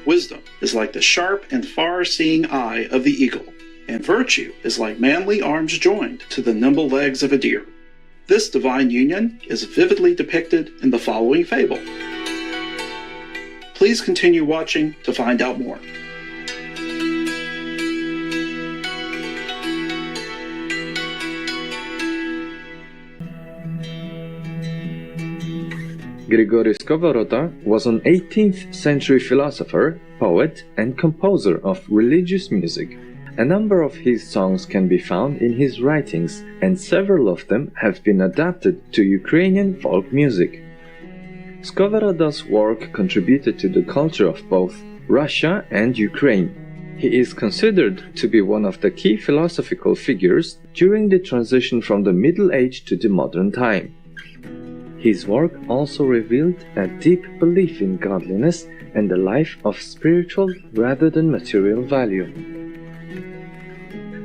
Wisdom is like the sharp and far-seeing eye of the eagle, and virtue is like manly arms joined to the nimble legs of a deer. This divine union is vividly depicted in the following fable. Please continue watching to find out more. Hryhorii Skovoroda was an 18th century philosopher, poet, and composer of religious music. A number of his songs can be found in his writings, and several of them have been adapted to Ukrainian folk music. Skovoroda's work contributed to the culture of both Russia and Ukraine. He is considered to be one of the key philosophical figures during the transition from the Middle Age to the modern time. His work also revealed a deep belief in godliness and a life of spiritual rather than material value.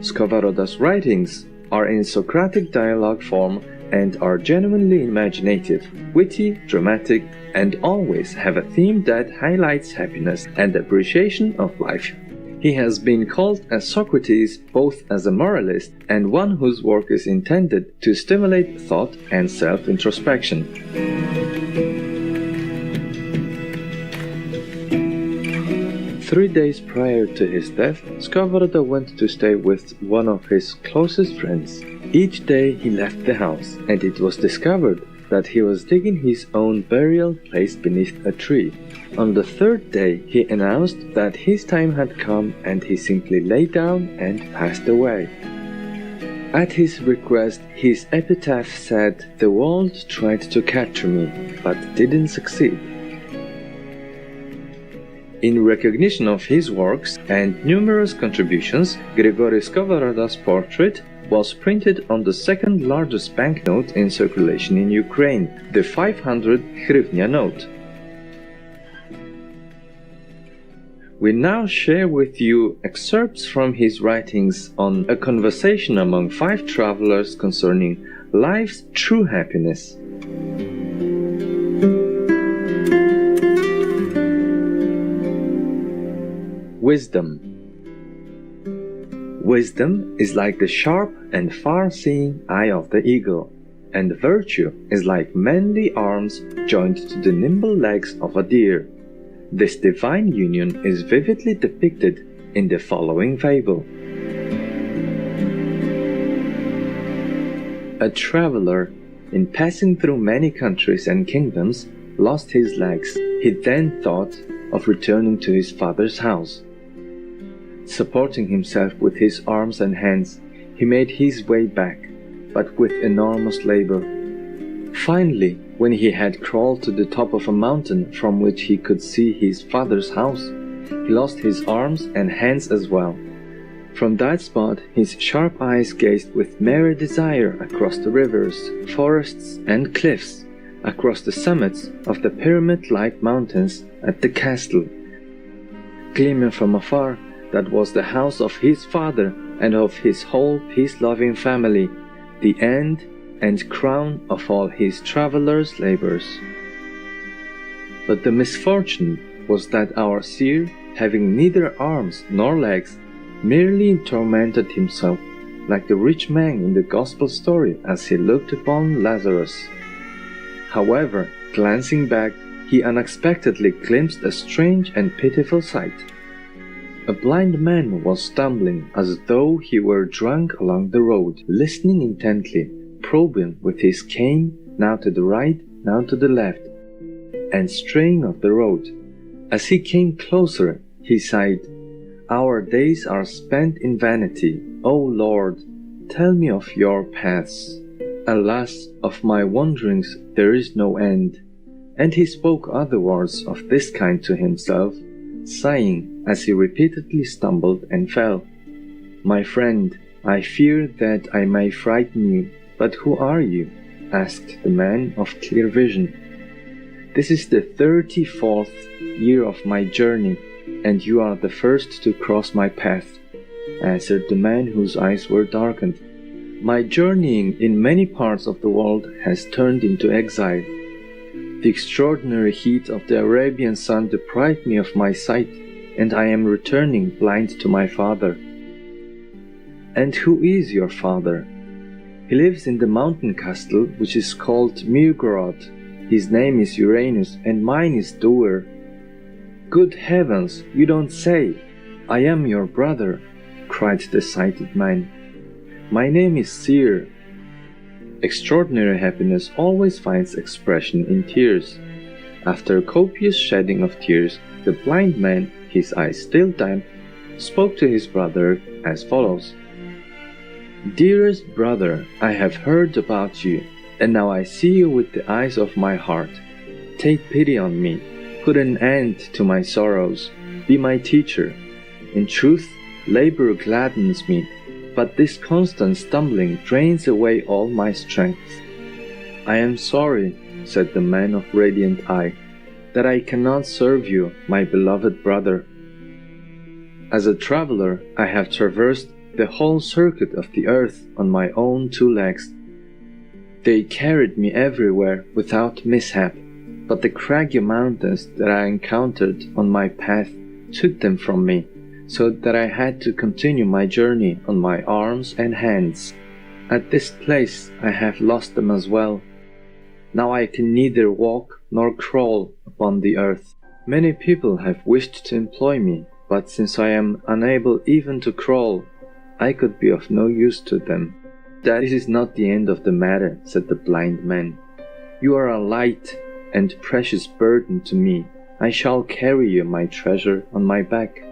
Skovoroda's writings are in Socratic dialogue form and are genuinely imaginative, witty, dramatic, and always have a theme that highlights happiness and appreciation of life. He has been called a Socrates both as a moralist and one whose work is intended to stimulate thought and self-introspection. 3 days prior to his death, Skovoroda went to stay with one of his closest friends. Each day he left the house, and it was discovered that he was digging his own burial place beneath a tree. On the 3rd day, he announced that his time had come, and he simply lay down and passed away. At his request, his epitaph said, "The world tried to capture me, but didn't succeed." In recognition of his works and numerous contributions, Hryhorii Skovoroda's portrait was printed on the second largest banknote in circulation in Ukraine, the 500 hryvnia note. We now share with you excerpts from his writings on a conversation among 5 travelers concerning life's true happiness. Wisdom. Wisdom is like the sharp and far-seeing eye of the eagle, and virtue is like manly arms joined to the nimble legs of a deer. This divine union is vividly depicted in the following fable. A traveler, in passing through many countries and kingdoms, lost his legs. He then thought of returning to his father's house. Supporting himself with his arms and hands, he made his way back, but with enormous labor. Finally, when he had crawled to the top of a mountain from which he could see his father's house, he lost his arms and hands as well. From that spot, his sharp eyes gazed with merry desire across the rivers, forests, and cliffs, across the summits of the pyramid-like mountains at the castle. Gleaming from afar, that was the house of his father and of his whole peace-loving family, the end and crown of all his traveler's labors. But the misfortune was that our seer, having neither arms nor legs, merely tormented himself like the rich man in the gospel story as he looked upon Lazarus. However, glancing back, he unexpectedly glimpsed a strange and pitiful sight. A blind man was stumbling as though he were drunk along the road, listening intently, probing with his cane now to the right, now to the left, and straying off the road. As he came closer, he sighed, "Our days are spent in vanity. O Lord, tell me of your paths. Alas, of my wanderings there is no end." And he spoke other words of this kind to himself, sighing as he repeatedly stumbled and fell. "My friend, I fear that I may frighten you, but who are you?" asked the man of clear vision. "This is the 34th year of my journey, and you are the first to cross my path," answered the man whose eyes were darkened. "My journeying in many parts of the world has turned into exile. The extraordinary heat of the Arabian sun deprived me of my sight, and I am returning blind to my father." "And who is your father?" "He lives in the mountain castle which is called Mirgorod. His name is Uranus, and mine is Doer." "Good heavens, you don't say! I am your brother," cried the sighted man. "My name is Seer." Extraordinary happiness always finds expression in tears. After a copious shedding of tears, the blind man, his eyes still damp, spoke to his brother as follows: "Dearest brother, I have heard about you, and now I see you with the eyes of my heart. Take pity on me, put an end to my sorrows, be my teacher. In truth, labor gladdens me, but this constant stumbling drains away all my strength." "I am sorry," said the man of radiant eye, "that I cannot serve you, my beloved brother. As a traveler, I have traversed the whole circuit of the earth on my own 2 legs. They carried me everywhere without mishap, but the craggy mountains that I encountered on my path took them from me, so that I had to continue my journey on my arms and hands. At this place I have lost them as well. Now I can neither walk nor crawl upon the earth. Many people have wished to employ me, but since I am unable even to crawl, I could be of no use to them." "That is not the end of the matter," said the blind man. "You are a light and precious burden to me. I shall carry you, my treasure, on my back.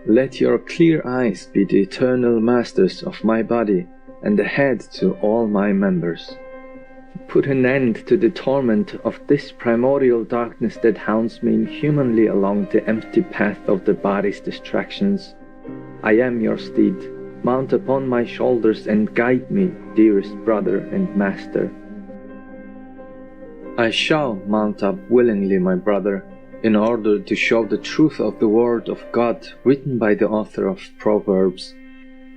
Let your clear eyes be the eternal masters of my body, and the head to all my members. Put an end to the torment of this primordial darkness that hounds me inhumanly along the empty path of the body's distractions. I am your steed. Mount upon my shoulders and guide me, dearest brother and master." "I shall mount up willingly, my brother, in order to show the truth of the word of God written by the author of Proverbs.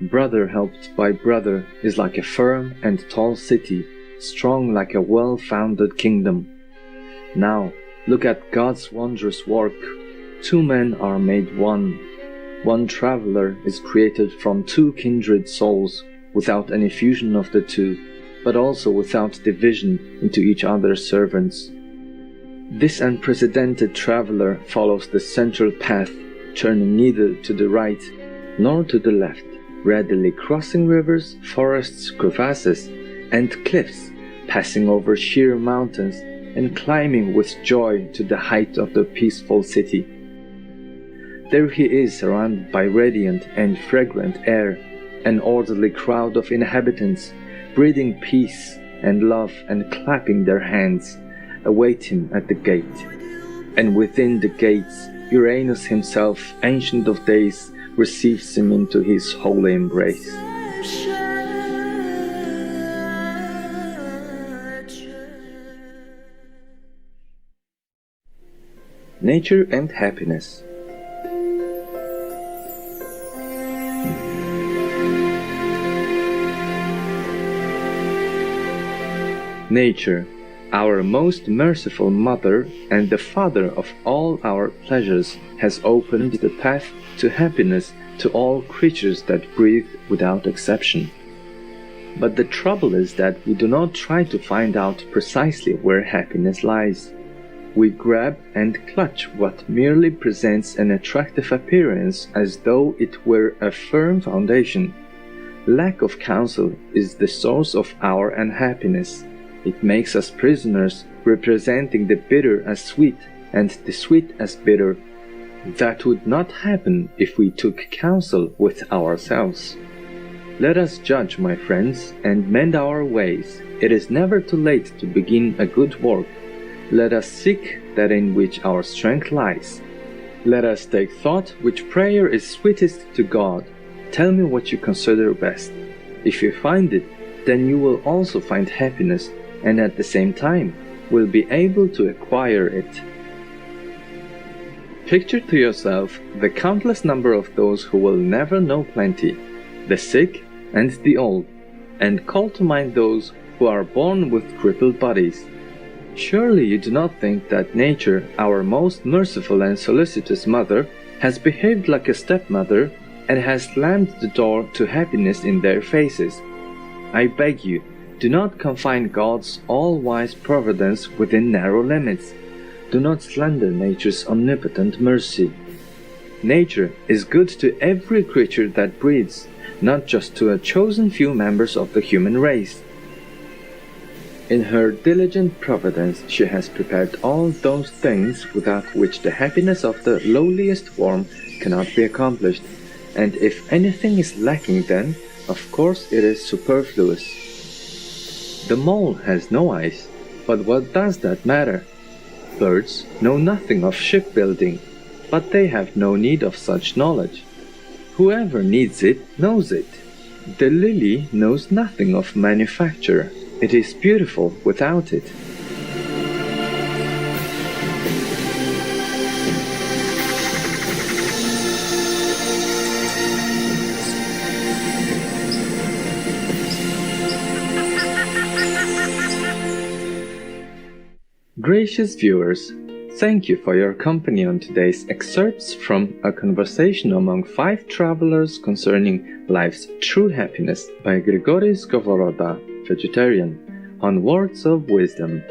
Brother helped by brother is like a firm and tall city, strong like a well-founded kingdom. Now, look at God's wondrous work. 2 men are made one. One traveler is created from 2 kindred souls, without any fusion of the 2, but also without division into each other's servants. This unprecedented traveler follows the central path, turning neither to the right nor to the left, readily crossing rivers, forests, crevasses, and cliffs, passing over sheer mountains, and climbing with joy to the height of the peaceful city. There he is, surrounded by radiant and fragrant air, an orderly crowd of inhabitants, breathing peace and love and clapping their hands, await him at the gate. And within the gates, Uranus himself, ancient of days, receives him into his holy embrace. Nature and happiness. Nature, our most merciful mother and the father of all our pleasures, has opened the path to happiness to all creatures that breathe without exception. But the trouble is that we do not try to find out precisely where happiness lies. We grab and clutch what merely presents an attractive appearance as though it were a firm foundation. Lack of counsel is the source of our unhappiness. It makes us prisoners, representing the bitter as sweet and the sweet as bitter. That would not happen if we took counsel with ourselves. Let us judge, my friends, and mend our ways. It is never too late to begin a good work. Let us seek that in which our strength lies. Let us take thought which prayer is sweetest to God. Tell me what you consider best. If you find it, then you will also find happiness, and at the same time will be able to acquire it. Picture to yourself the countless number of those who will never know plenty, the sick and the old, and call to mind those who are born with crippled bodies. Surely you do not think that nature, our most merciful and solicitous mother, has behaved like a stepmother and has slammed the door to happiness in their faces. I beg you, do not confine God's all-wise providence within narrow limits. Do not slander nature's omnipotent mercy. Nature is good to every creature that breathes, not just to a chosen few members of the human race. In her diligent providence she has prepared all those things without which the happiness of the lowliest form cannot be accomplished, and if anything is lacking then, of course it is superfluous. The mole has no eyes, but what does that matter? Birds know nothing of shipbuilding, but they have no need of such knowledge. Whoever needs it knows it. The lily knows nothing of manufacture. It is beautiful without it. Gracious viewers, thank you for your company on today's excerpts from A Conversation Among 5 Travelers Concerning Life's True Happiness by Hryhorii Skovoroda, vegetarian, on Words of Wisdom.